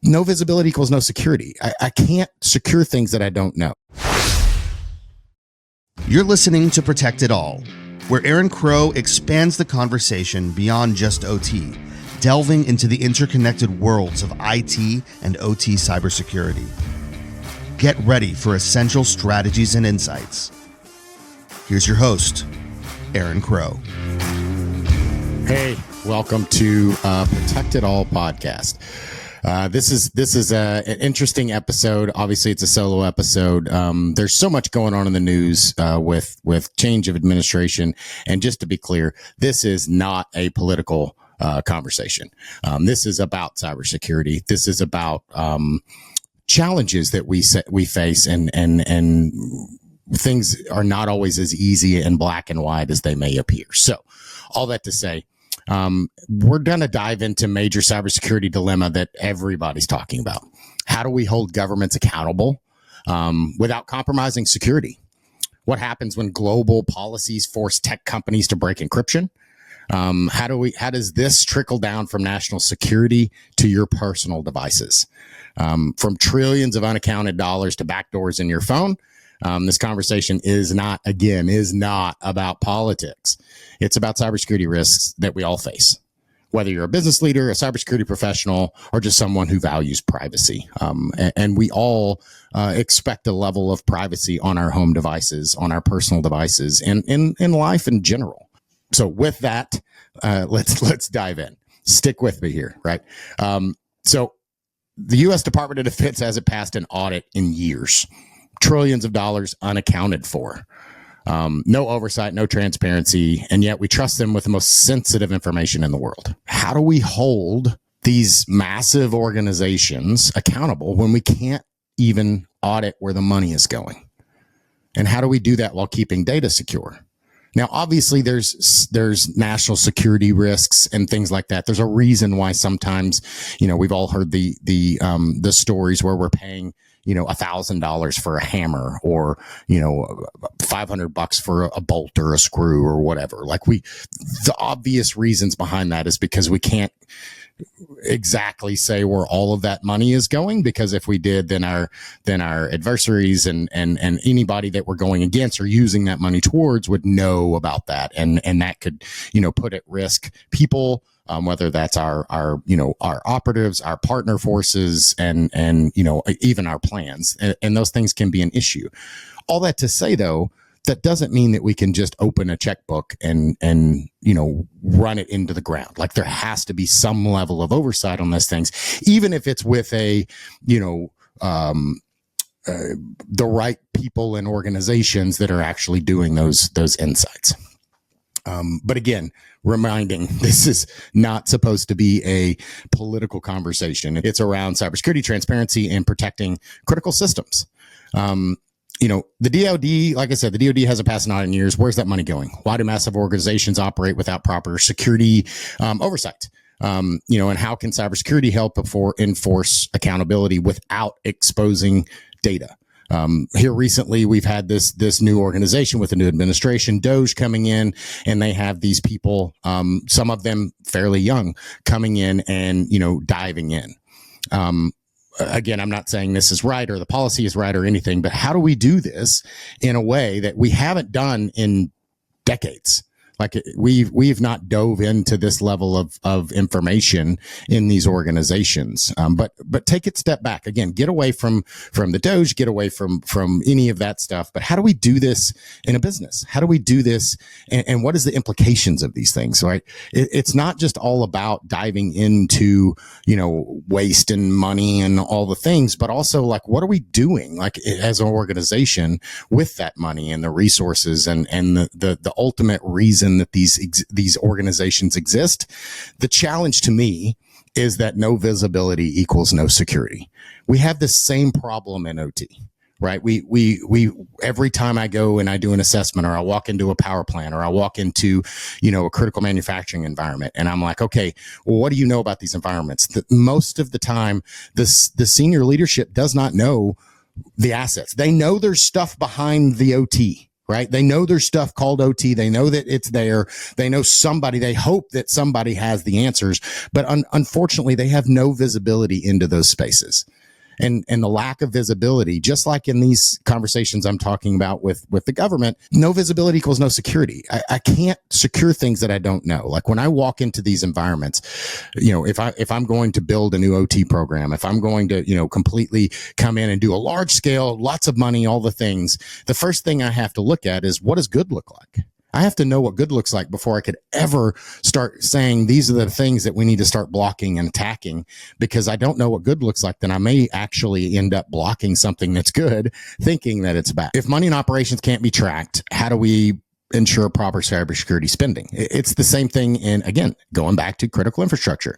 no visibility equals no security. I can't secure things that I don't know. You're listening to Protect It All, where Aaron Crow expands the conversation beyond just OT, delving into the interconnected worlds of IT and OT cybersecurity. Get ready for essential strategies and insights. Here's your host, Aaron Crow. Hey, welcome to Protect It All podcast. This is an interesting episode. Obviously, it's a solo episode. There's so much going on in the news with change of administration. And just to be clear, this is not a political conversation. This is about cybersecurity. This is about challenges that we face, and things are not always as easy and black and white as they may appear. So, all that to say, we're going to dive into major cybersecurity dilemma that everybody's talking about. How do we hold governments accountable without compromising security? What happens when global policies force tech companies to break encryption? How does this trickle down from national security to your personal devices? From trillions of unaccounted dollars to backdoors in your phone. This conversation is not about politics. It's about cybersecurity risks that we all face, whether you're a business leader, a cybersecurity professional, or just someone who values privacy. And we all expect a level of privacy on our home devices, on our personal devices, and in life in general. So with that, let's dive in. Stick with me here, right? So the U.S. Department of Defense hasn't passed an audit in years. Trillions of dollars unaccounted for. No oversight, no transparency, and yet we trust them with the most sensitive information in the world. How do we hold these massive organizations accountable when we can't even audit where the money is going? And how do we do that while keeping data secure? Now, obviously, there's national security risks and things like that. There's a reason why sometimes, we've all heard the stories where we're paying $1,000 for a hammer, or $500 for a bolt or a screw or whatever. The obvious reasons behind that is because we can't exactly say where all of that money is going, because if we did, then our adversaries and anybody that we're going against or using that money towards would know about that, and that could put at risk people, whether that's our operatives, our partner forces, and even our plans, and those things can be an issue. All that to say, though, that doesn't mean that we can just open a checkbook and run it into the ground. There has to be some level of oversight on those things, even if it's with the right people and organizations that are actually doing those insights. But again, reminding, this is not supposed to be a political conversation. It's around cybersecurity, transparency, and protecting critical systems. The DoD, like I said, the DoD hasn't passed an audit in years. Where's that money going? Why do massive organizations operate without proper security oversight? And how can cybersecurity help enforce accountability without exposing data? Here recently, we've had this new organization with a new administration, DOJ, coming in, and they have these people, some of them fairly young, coming in and, diving in. Again, I'm not saying this is right or the policy is right or anything, but how do we do this in a way that we haven't done in decades? We've not dove into this level of information in these organizations. But take it a step back. Again, get away from the DOJ, get away from any of that stuff. But how do we do this in a business? How do we do this? And what is the implications of these things, right? It's not just all about diving into, waste and money and all the things, but also what are we doing as an organization with that money and the resources and the ultimate reason that these organizations exist. The challenge to me is that no visibility equals no security. We have the same problem in OT, right? We every time I go and I do an assessment, or I walk into a power plant, or I walk into, a critical manufacturing environment, and I'm like, okay, well, what do you know about these environments? Most of the time, the senior leadership does not know the assets. They know there's stuff behind the OT, right? They know there's stuff called OT. They know that it's there. They know somebody, they hope that somebody has the answers, but unfortunately they have no visibility into those spaces. And the lack of visibility, just like in these conversations I'm talking about with the government, no visibility equals no security. I can't secure things that I don't know. Like when I walk into these environments, if I'm going to build a new OT program, if I'm going to, completely come in and do a large scale, lots of money, all the things, the first thing I have to look at is, what does good look like? I have to know what good looks like before I could ever start saying these are the things that we need to start blocking and attacking, because I don't know what good looks like. Then I may actually end up blocking something that's good, thinking that it's bad. If money and operations can't be tracked, how do we ensure proper cybersecurity spending? It's the same thing in, again, going back to critical infrastructure.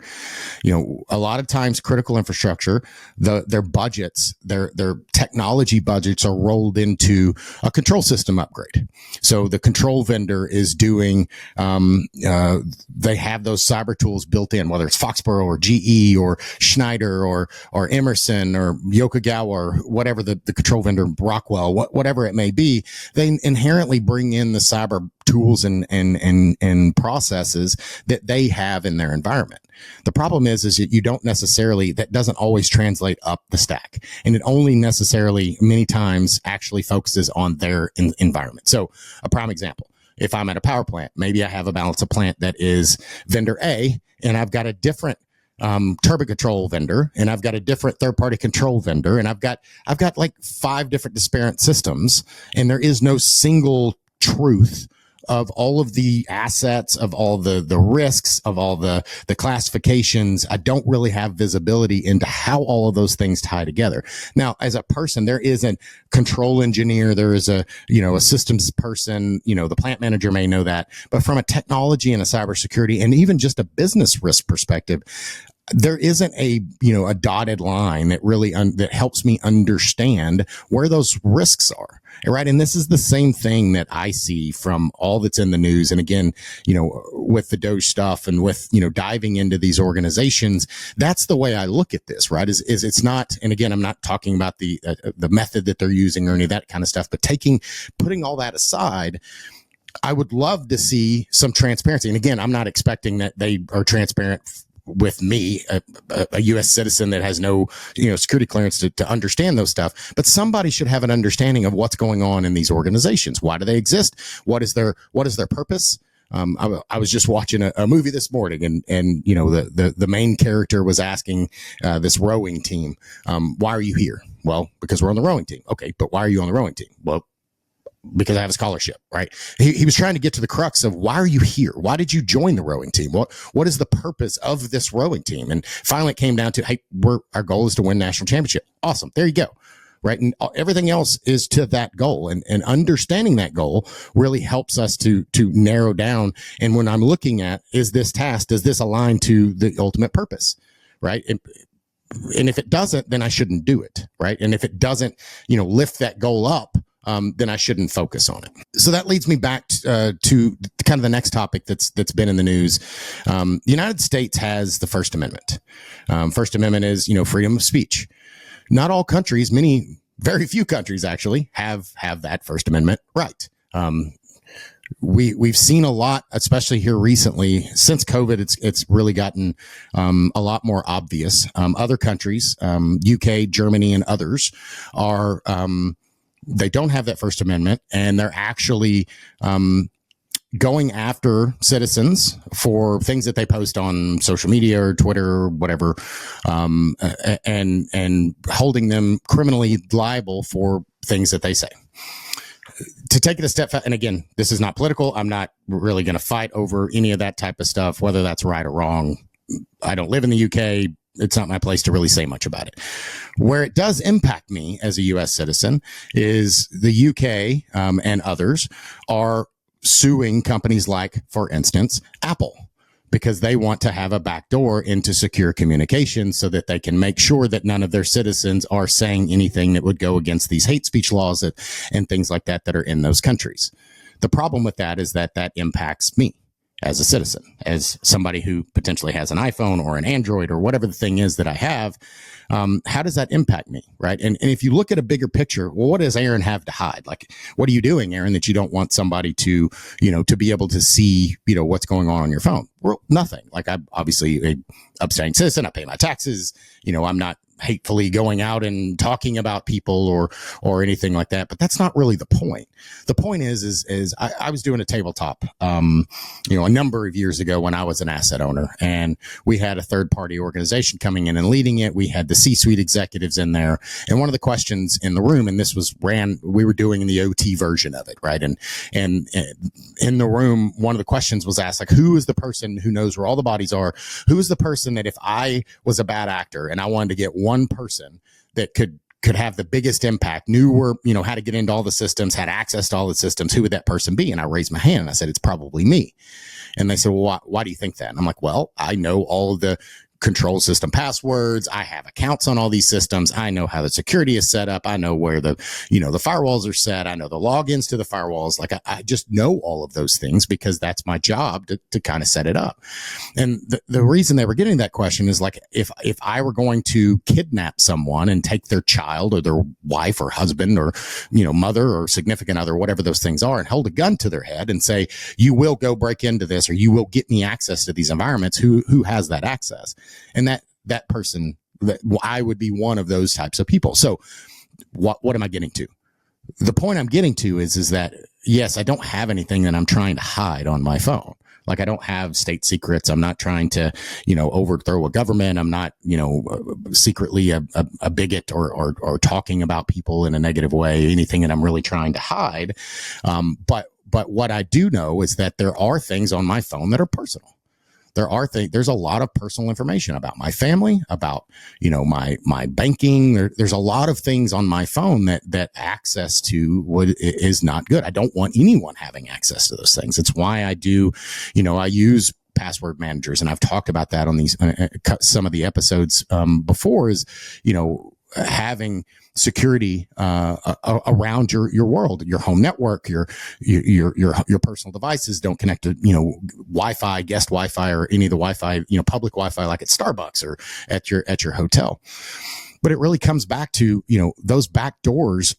A lot of times critical infrastructure, their budgets, their technology budgets are rolled into a control system upgrade. So the control vendor is doing, they have those cyber tools built in, whether it's Foxborough or GE or Schneider or Emerson or Yokogawa or whatever the control vendor, Rockwell, whatever it may be. They inherently bring in the cyber tools and processes that they have in their environment. The problem is that you don't necessarily, that doesn't always translate up the stack. And it only necessarily many times actually focuses on their environment. So a prime example, if I'm at a power plant, maybe I have a balance of plant that is vendor A, and I've got a different turbo control vendor, and I've got a different third-party control vendor, and I've got like 5 different disparate systems, and there is no single truth of all of the assets, of all the risks, of all the classifications. I don't really have visibility into how all of those things tie together. Now, as a person, there is a control engineer, there is a systems person, the plant manager may know that, but from a technology and a cybersecurity and even just a business risk perspective, there isn't a dotted line that really that helps me understand where those risks are. Right. And this is the same thing that I see from all that's in the news. And again, with the Doge stuff and with, diving into these organizations, that's the way I look at this, right? Is it's not, and again, I'm not talking about the method that they're using or any of that kind of stuff, but putting all that aside, I would love to see some transparency. And again, I'm not expecting that they are transparent with me, a U.S. citizen that has no, security clearance to understand those stuff. But somebody should have an understanding of what's going on in these organizations. Why do they exist? What is their purpose? I was just watching a movie this morning, and the main character was asking this rowing team, why are you here? Well, because we're on the rowing team. Okay, but why are you on the rowing team? Well, because I have a scholarship, right? He was trying to get to the crux of, why are you here? Why did you join the rowing team? What is the purpose of this rowing team? And finally it came down to, hey, our goal is to win national championship. Awesome. There you go. Right. And everything else is to that goal, and understanding that goal really helps us to narrow down. And when I'm looking at, is this task, does this align to the ultimate purpose? Right. And if it doesn't, then I shouldn't do it. Right. And if it doesn't, lift that goal up, then I shouldn't focus on it. So that leads me back to kind of the next topic that's been in the news. The United States has the First Amendment. First Amendment is, freedom of speech. Not all countries, very few countries actually have that First Amendment right. We've seen a lot, especially here recently since COVID. It's really gotten a lot more obvious. Other countries, UK, Germany, and others are. They don't have that First Amendment, and they're actually going after citizens for things that they post on social media or Twitter or whatever, and holding them criminally liable for things that they say. To take it a step, and again, this is not political. I'm not really going to fight over any of that type of stuff, whether that's right or wrong. I don't live in the UK. It's not my place to really say much about it. Where it does impact me as a U.S. citizen is the UK and others are suing companies like, for instance, Apple, because they want to have a backdoor into secure communications so that they can make sure that none of their citizens are saying anything that would go against these hate speech laws and things like that are in those countries. The problem with that is that impacts me. as a citizen, as somebody who potentially has an iPhone or an Android or whatever the thing is that I have. How does that impact me, right? And if you look at a bigger picture, well, what does Aaron have to hide? Like, what are you doing, Aaron, that you don't want somebody to, to be able to see, what's going on your phone? Well, nothing. Like, I'm obviously a upstanding citizen. I pay my taxes. I'm not hatefully going out and talking about people or anything like that. But that's not really the point. The point is I was doing a tabletop, a number of years ago when I was an asset owner, and we had a third party organization coming in and leading it. We had the C-suite executives in there. And one of the questions in the room, and this was we were doing the OT version of it, right? And in the room, one of the questions was asked, like, who is the person who knows where all the bodies are? Who is the person that if I was a bad actor and I wanted to get one person that could have the biggest impact, knew where, how to get into all the systems, had access to all the systems, who would that person be? And I raised my hand and I said, it's probably me. And they said, well, why do you think that? And I'm like, well, I know all of the control system passwords. I have accounts on all these systems. I know how the security is set up. I know where the firewalls are set. I know the logins to the firewalls. Like, I just know all of those things because that's my job to kind of set it up. And the reason they were getting that question is, like, if I were going to kidnap someone and take their child or their wife or husband or, mother or significant other, whatever those things are, and hold a gun to their head and say, you will go break into this, or you will get me access to these environments, who has that access? And that person, I would be one of those types of people. So what am I getting to? The point I'm getting to is that, yes, I don't have anything that I'm trying to hide on my phone. Like, I don't have state secrets. I'm not trying to, overthrow a government. I'm not, secretly a bigot or talking about people in a negative way, anything that I'm really trying to hide. But what I do know is that there are things on my phone that are personal. There's a lot of personal information about my family, about, my banking. There's a lot of things on my phone that access to what is not good. I don't want anyone having access to those things. It's why I do, I use password managers, and I've talked about that on these, some of the episodes, before, is, having security around your world, your home network, your personal devices don't connect to Wi-Fi, guest Wi-Fi, or any of the Wi-Fi, public Wi-Fi, like at Starbucks or at your hotel. But it really comes back to, those backdoors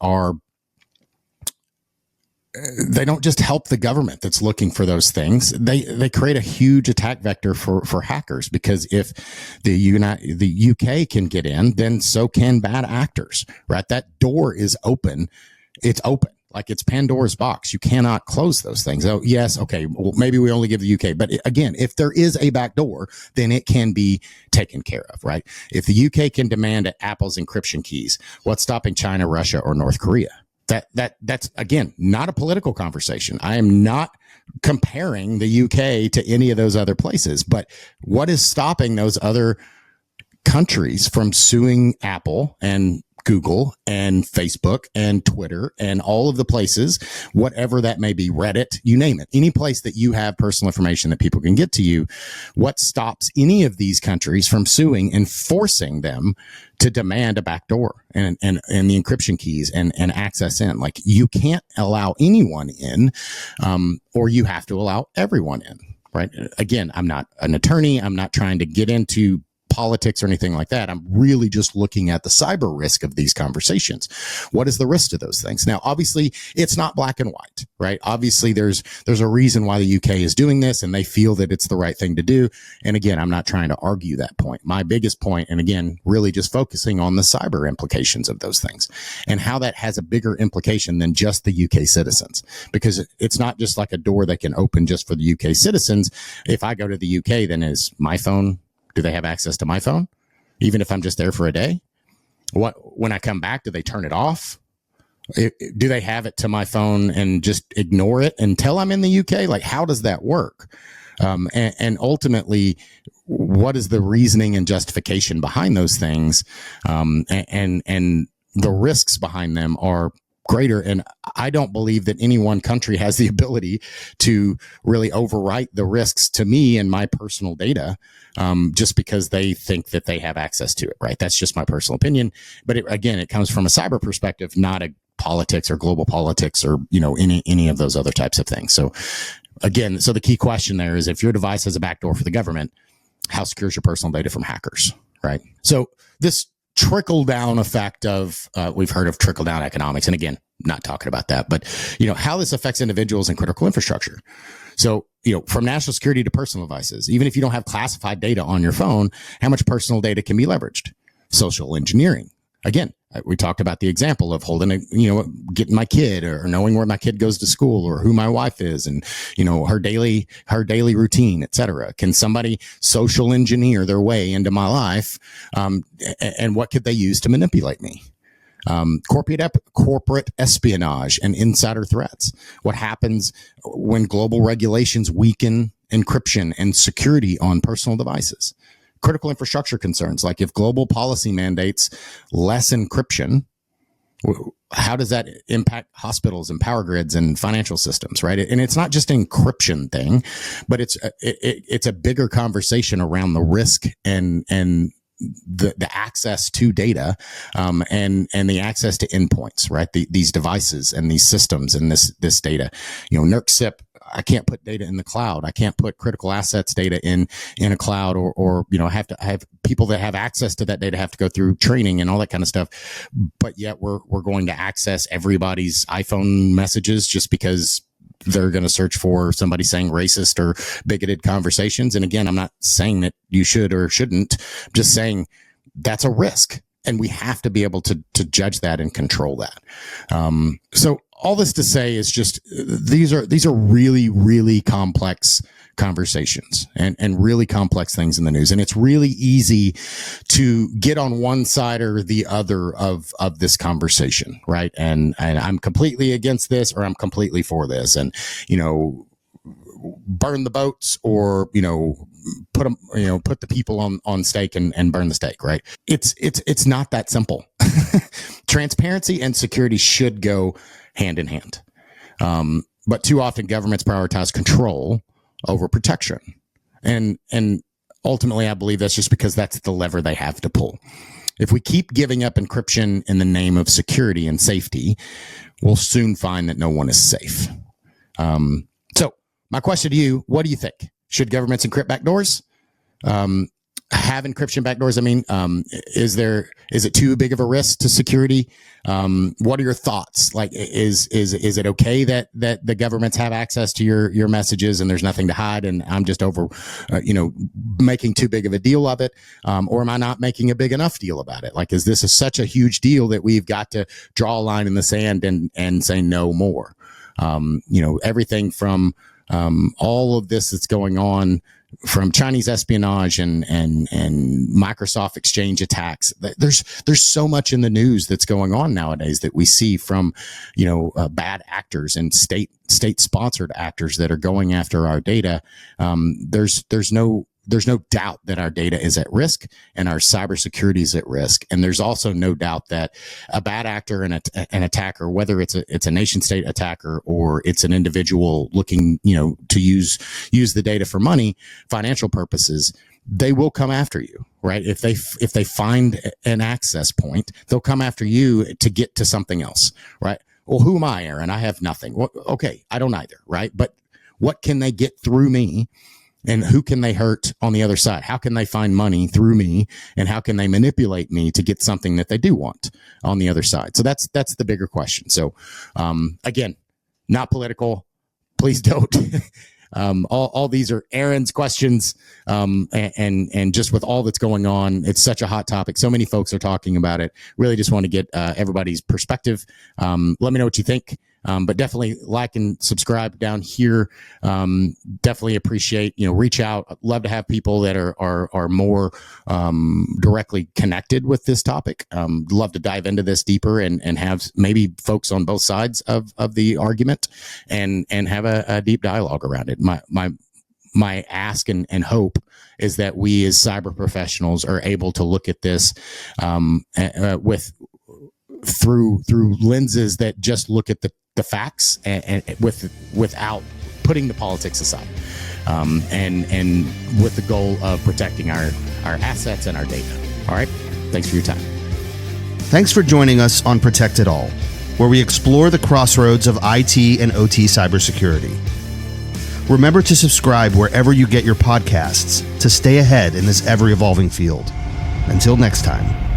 they don't just help the government that's looking for those things. They create a huge attack vector for hackers, because if the UK can get in, then so can bad actors, right? That door is open. It's open. Like, it's Pandora's box. You cannot close those things. Oh, yes. Okay. Well, maybe we only give the UK, but again, if there is a back door, then it can be taken care of, right? If the UK can demand Apple's encryption keys, what's stopping China, Russia, or North Korea? That's again, not a political conversation. I am not comparing the UK to any of those other places, but what is stopping those other countries from suing Apple and Google and Facebook and Twitter and all of the places, whatever that may be, Reddit, you name it, any place that you have personal information that people can get to you? What stops any of these countries from suing and forcing them to demand a backdoor and the encryption keys and access in? Like, you can't allow anyone in, or you have to allow everyone in, right? Again, I'm not an attorney. I'm not trying to get into politics or anything like that. I'm really just looking at the cyber risk of these conversations. What is the risk to those things? Now, obviously, it's not black and white, right? Obviously, there's a reason why the UK is doing this, and they feel that it's the right thing to do. And again, I'm not trying to argue that point. My biggest point, and again, really just focusing on the cyber implications of those things and how that has a bigger implication than just the UK citizens, because it's not just like a door that can open just for the UK citizens. If I go to the UK, then is my phone, do they have access to my phone, even if I'm just there for a day? When I come back, do they turn it off? Do they have it to my phone and just ignore it until I'm in the UK? Like, how does that work? And ultimately, what is the reasoning and justification behind those things? And the risks behind them are greater. And I don't believe that any one country has the ability to really overwrite the risks to me and my personal data, just because they think that they have access to it, right? That's just my personal opinion. But again, it comes from a cyber perspective, not a politics or global politics or, any of those other types of things. So Again, so the key question there is, if your device has a backdoor for the government, how secure is your personal data from hackers, right? So this trickle down effect of, we've heard of trickle down economics. And again, not talking about that, but how this affects individuals and critical infrastructure. So, from national security to personal devices, even if you don't have classified data on your phone, how much personal data can be leveraged? Social engineering. Again, we talked about the example of getting my kid, or knowing where my kid goes to school, or who my wife is, and, her daily routine, et cetera. Can somebody social engineer their way into my life? And what could they use to manipulate me? Corporate espionage and insider threats. What happens when global regulations weaken encryption and security on personal devices? Critical infrastructure concerns, like if global policy mandates less encryption, how does that impact hospitals and power grids and financial systems, right? And it's not just an encryption thing, but it's a bigger conversation around the risk and the access to data, and the access to endpoints, right? These devices and these systems and this data. NERC-CIP, I can't put data in the cloud. I can't put critical assets data in a cloud, or I have people that have access to that data have to go through training and all that kind of stuff. But yet we're going to access everybody's iPhone messages just because they're going to search for somebody saying racist or bigoted conversations. And again, I'm not saying that you should or shouldn't. I'm just saying that's a risk, and we have to be able to judge that and control that. So all this to say is just these are really, really complex conversations and really complex things in the news. And it's really easy to get on one side or the other of this conversation, right? And I'm completely against this, or I'm completely for this, and burn the boats, or put the people on stake and burn the stake, right? It's not that simple. Transparency and security should go hand in hand. But too often governments prioritize control over protection. And ultimately, I believe that's just because that's the lever they have to pull. If we keep giving up encryption in the name of security and safety, we'll soon find that no one is safe. So my question to you, what do you think? Should governments encrypt backdoors? Have encryption backdoors? I mean, is it too big of a risk to security? What are your thoughts? Like, is it okay that the governments have access to your messages and there's nothing to hide, and I'm just making too big of a deal of it? Or am I not making a big enough deal about it? Like, is this such a huge deal that we've got to draw a line in the sand and say no more? Everything from all of this that's going on, from Chinese espionage and Microsoft Exchange attacks. There's so much in the news that's going on nowadays that we see from, bad actors and state sponsored actors that are going after our data. There's no doubt that our data is at risk and our cybersecurity is at risk. And there's also no doubt that a bad actor and an attacker, whether it's a nation state attacker or it's an individual looking, to use the data for money, financial purposes, they will come after you, right? If they find an access point, they'll come after you to get to something else, right? Well, who am I, Aaron? I have nothing. Well, okay, I don't either, right? But what can they get through me? And who can they hurt on the other side? How can they find money through me? And how can they manipulate me to get something that they do want on the other side? So that's the bigger question. So, again, not political. Please don't. All these are Aaron's questions. And just with all that's going on, it's such a hot topic. So many folks are talking about it. Really just want to get everybody's perspective. Let me know what you think. But definitely like and subscribe down here. Definitely appreciate, reach out. I'd love to have people that are more directly connected with this topic. Love to dive into this deeper and have maybe folks on both sides of the argument and have a deep dialogue around it. My ask and hope is that we as cyber professionals are able to look at this through lenses that just look at the facts and without putting the politics aside, and with the goal of protecting our assets and our data. All right. Thanks for your time. Thanks for joining us on Protect It All, where we explore the crossroads of IT and OT cybersecurity. Remember to subscribe wherever you get your podcasts to stay ahead in this ever-evolving field. Until next time.